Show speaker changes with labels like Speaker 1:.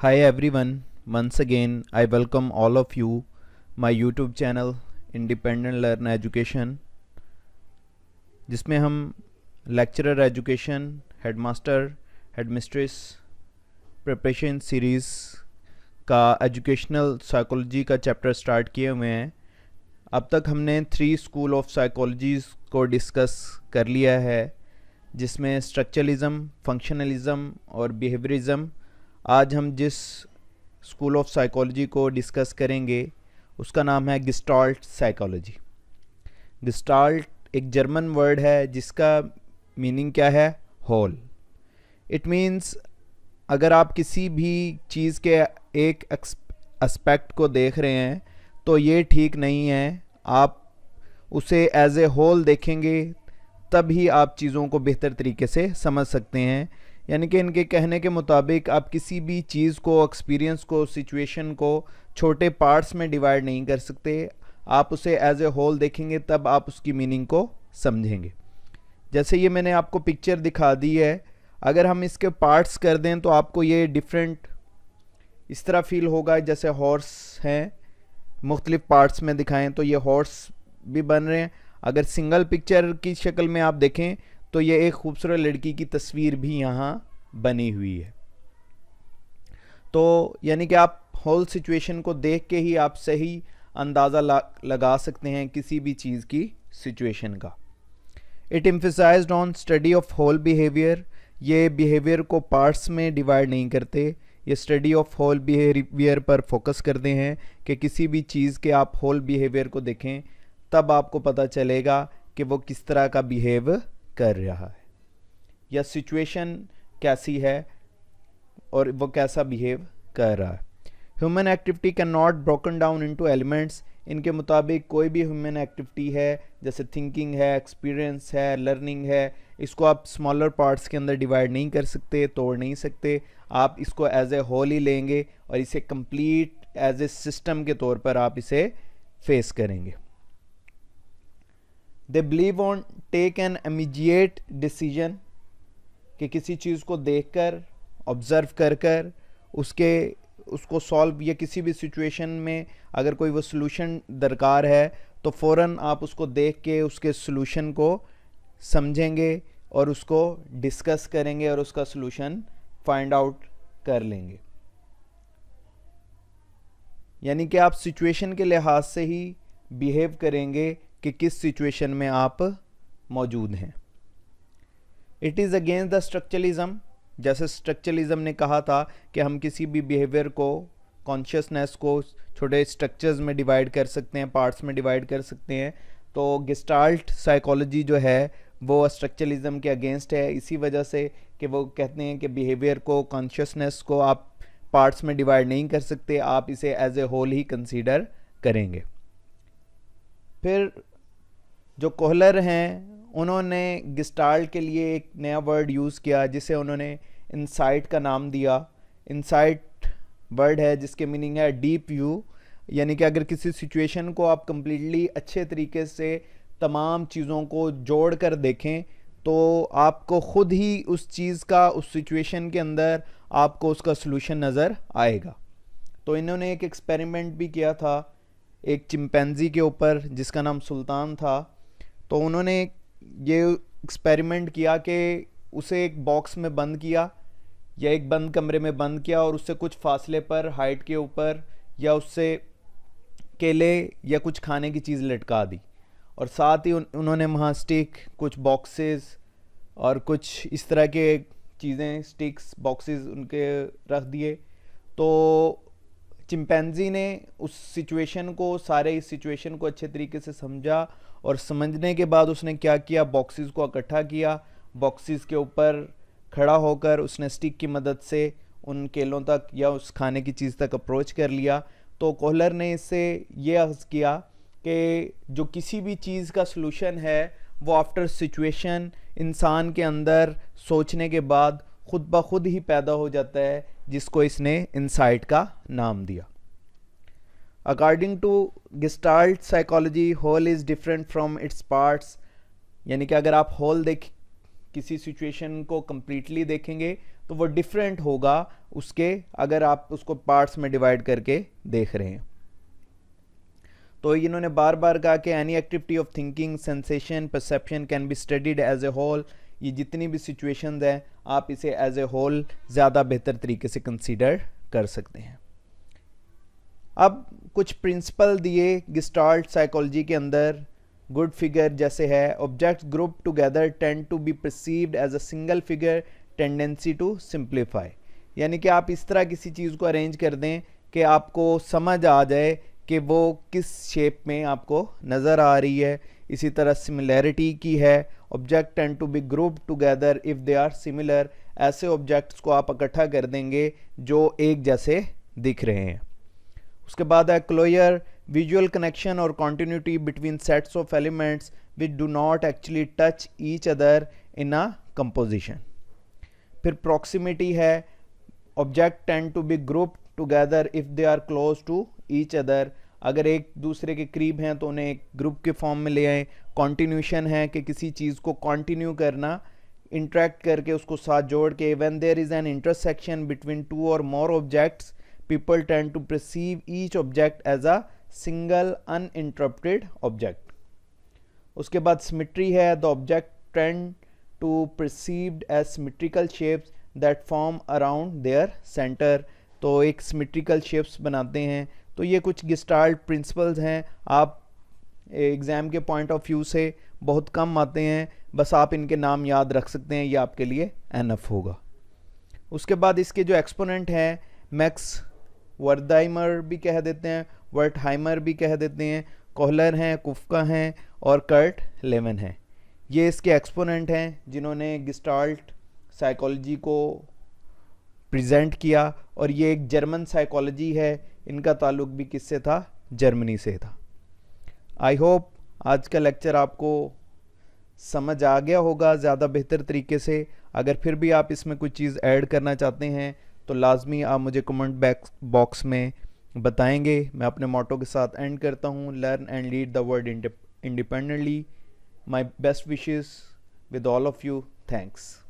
Speaker 1: Hi everyone, once again I welcome all of you my YouTube channel Independent Learn Education, जिसमें हम lecturer education, headmaster, headmistress preparation series का educational psychology का chapter start किए हुए हैं। अब तक हमने 3 स्कूल ऑफ साइकोलॉजीज़ को डिस्कस कर लिया है, जिसमें स्ट्रक्चरलिज्म, फंक्शनलिज्म और बिहेवियरिज्म। आज हम जिस स्कूल ऑफ साइकोलॉजी को डिस्कस करेंगे उसका नाम है गेस्टाल्ट साइकोलॉजी। गेस्टाल्ट एक जर्मन वर्ड है जिसका मीनिंग क्या है? होल। इट मीन्स अगर आप किसी भी चीज़ के एक एस्पेक्ट को देख रहे हैं तो ये ठीक नहीं है, आप उसे एज ए होल देखेंगे तभी आप चीज़ों को बेहतर तरीके से समझ सकते हैं। यानी कि इनके कहने के मुताबिक आप किसी भी चीज़ को, एक्सपीरियंस को, सिचुएशन को छोटे पार्ट्स में डिवाइड नहीं कर सकते। आप उसे एज ए होल देखेंगे तब आप उसकी मीनिंग को समझेंगे। जैसे ये मैंने आपको पिक्चर दिखा दी है, अगर हम इसके पार्ट्स कर दें तो आपको ये डिफरेंट इस तरह फील होगा जैसे हॉर्स हैं, मुख्तलिफ पार्ट्स में दिखाएं तो ये हॉर्स भी बन रहे हैं। अगर सिंगल पिक्चर की शक्ल में आप देखें तो ये एक खूबसूरत लड़की की तस्वीर भी यहाँ बनी हुई है। तो यानी कि आप होल सिचुएशन को देख के ही आप सही अंदाज़ा लगा सकते हैं किसी भी चीज़ की सिचुएशन का। It emphasised on study of whole behaviour. ये बिहेवियर को पार्ट्स में डिवाइड नहीं करते, ये स्टडी ऑफ होल बिहेवियर पर फोकस करते हैं कि किसी भी चीज़ के आप होल बिहेवियर को देखें तब आपको पता चलेगा कि वो किस तरह का बिहेव कर रहा है या सिचुएशन कैसी है और वो कैसा बिहेव कर रहा है। Human activity can not broken down into elements. इनके मुताबिक कोई भी ह्यूमन एक्टिविटी है, जैसे थिंकिंग है, एक्सपीरियंस है, लर्निंग है, इसको आप स्मॉलर पार्ट्स के अंदर डिवाइड नहीं कर सकते, तोड़ नहीं सकते। आप इसको एज ए होल ही लेंगे और इसे कंप्लीट एज ए सिस्टम के तौर पर आप इसे फेस करेंगे। They believe on take an immediate decision, कि किसी चीज़ को देखकर, ऑब्ज़र्व कर कर उसको सॉल्व, या किसी भी सिचुएशन में अगर कोई वो सॉल्यूशन दरकार है तो फ़ौरन आप उसको देख के उसके सॉल्यूशन को समझेंगे और उसको डिस्कस करेंगे और उसका सॉल्यूशन फाइंड आउट कर लेंगे। यानी कि आप सिचुएशन के लिहाज से ही बिहेव करेंगे कि किस सिचुएशन में आप मौजूद हैं। It is against the structuralism. जैसे स्ट्रक्चरलिज्म ने कहा था कि हम किसी भी बिहेवियर को, कॉन्शियसनेस को छोटे स्ट्रक्चर्स में डिवाइड कर सकते हैं, पार्ट्स में डिवाइड कर सकते हैं। तो गेस्टाल्ट साइकोलॉजी जो है वो स्ट्रक्चरलिज्म के अगेंस्ट है, इसी वजह से कि वो कहते हैं कि बिहेवियर को, कॉन्शियसनेस को आप पार्ट्स में डिवाइड नहीं कर सकते, आप इसे एज ए होल ही कंसीडर करेंगे। फिर जो कोहलर हैं उन्होंने गेस्टाल्ट के लिए एक नया वर्ड यूज़ किया जिसे उन्होंने इंसाइट का नाम दिया। इंसाइट वर्ड है जिसके मीनिंग है डीप व्यू। यानी कि अगर किसी सिचुएशन को आप कंप्लीटली अच्छे तरीके से तमाम चीज़ों को जोड़ कर देखें तो आपको ख़ुद ही उस चीज़ का, उस सिचुएशन के अंदर आपको उसका सलूशन नज़र आएगा। तो इन्होंने एक एक्सपेरिमेंट भी किया था एक चिंपैंजी के ऊपर जिसका नाम सुल्तान था। तो उन्होंने ये एक्सपेरिमेंट किया कि उसे एक बॉक्स में बंद किया या एक बंद कमरे में बंद किया और उससे कुछ फासले पर हाइट के ऊपर या उससे केले या कुछ खाने की चीज़ लटका दी और साथ ही उन्होंने वहाँ स्टिक, कुछ बॉक्सेस और कुछ इस तरह के चीज़ें, स्टिक्स, बॉक्सेस उनके रख दिए। तो चिंपैंजी ने उस सिचुएशन को, सारे इस सिचुएशन को अच्छे तरीके से समझा और समझने के बाद उसने क्या किया, बॉक्सेस को इकट्ठा किया, बॉक्सेस के ऊपर खड़ा होकर उसने स्टिक की मदद से उन केलों तक या उस खाने की चीज़ तक अप्रोच कर लिया। तो कोहलर ने इससे ये अर्ज़ किया कि जो किसी भी चीज़ का सलूशन है वो आफ्टर सिचुएशन इंसान के अंदर सोचने के बाद खुद ब खुद ही पैदा हो जाता है, जिसको इसने इंसाइट का नाम दिया। According to Gestalt psychology, whole is different from its parts. यानी कि अगर आप होल किसी सिचुएशन को कम्प्लीटली देखेंगे तो वो डिफरेंट होगा उसके, अगर आप उसको पार्ट्स में डिवाइड करके देख रहे हैं। तो इन्होंने बार बार कहा कि any activity of thinking, sensation, perception can be studied as a whole. ये जितनी भी सिचुएशंस हैं आप इसे एज ए होल ज़्यादा बेहतर तरीके से कंसीडर कर सकते हैं। अब कुछ प्रिंसिपल दिए गेस्टाल्ट साइकोलॉजी के अंदर, गुड फिगर जैसे है, objects group together tend to be perceived as a single figure, tendency to simplify. यानी कि आप इस तरह किसी चीज़ को अरेंज कर दें कि आपको समझ आ जाए कि वो किस शेप में आपको नज़र आ रही है। इसी तरह सिमिलैरिटी की है, object tend to be group together if they are similar. ऐसे ऑब्जेक्ट्स को आप इकट्ठा कर देंगे जो एक जैसे दिख रहे हैं। उसके बाद है क्लोजर, विजुअल कनेक्शन और continuity between sets of elements which do not actually touch each other in a composition. फिर प्रॉक्सिमिटी है, object tend to be group together if they are close to each other. अगर एक दूसरे के करीब हैं तो उन्हें एक ग्रुप के फॉर्म में ले आएँ। कॉन्टिन्यूशन है कि किसी चीज़ को कॉन्टिन्यू करना, इंटरेक्ट करके उसको साथ जोड़ के। When there is an intersection between two or more objects, people tend to perceive each object as a single uninterrupted object. उसके बाद symmetry है, the object tend to perceived as symmetrical shapes that form around their center. तो एक symmetrical shapes बनाते हैं। तो ये कुछ गेस्टाल्ट प्रिंसिपल्स हैं, आप एग्ज़ाम के पॉइंट ऑफ व्यू से बहुत कम आते हैं, बस आप इनके नाम याद रख सकते हैं, ये आपके लिए एनफ होगा। उसके बाद इसके जो एक्सपोनेंट हैं, मैक्स वर्दाइमर भी कह देते हैं, वर्टहाइमर भी कह देते हैं, कोहलर हैं, कुफ्का हैं और कर्ट लेवन हैं। ये इसके एक्सपोनेंट हैं जिन्होंने गेस्टाल्ट साइकोलॉजी को प्रेजेंट किया, और ये एक जर्मन साइकोलॉजी है, इनका ताल्लुक भी किससे था? जर्मनी से था। आई होप आज का लेक्चर आपको समझ आ गया होगा ज़्यादा बेहतर तरीके से। अगर फिर भी आप इसमें कुछ चीज़ ऐड करना चाहते हैं तो लाजमी आप मुझे कमेंट बॉक्स में बताएंगे। मैं अपने मोटो के साथ एंड करता हूँ, learn and lead the world independently. My best wishes with all of you. Thanks.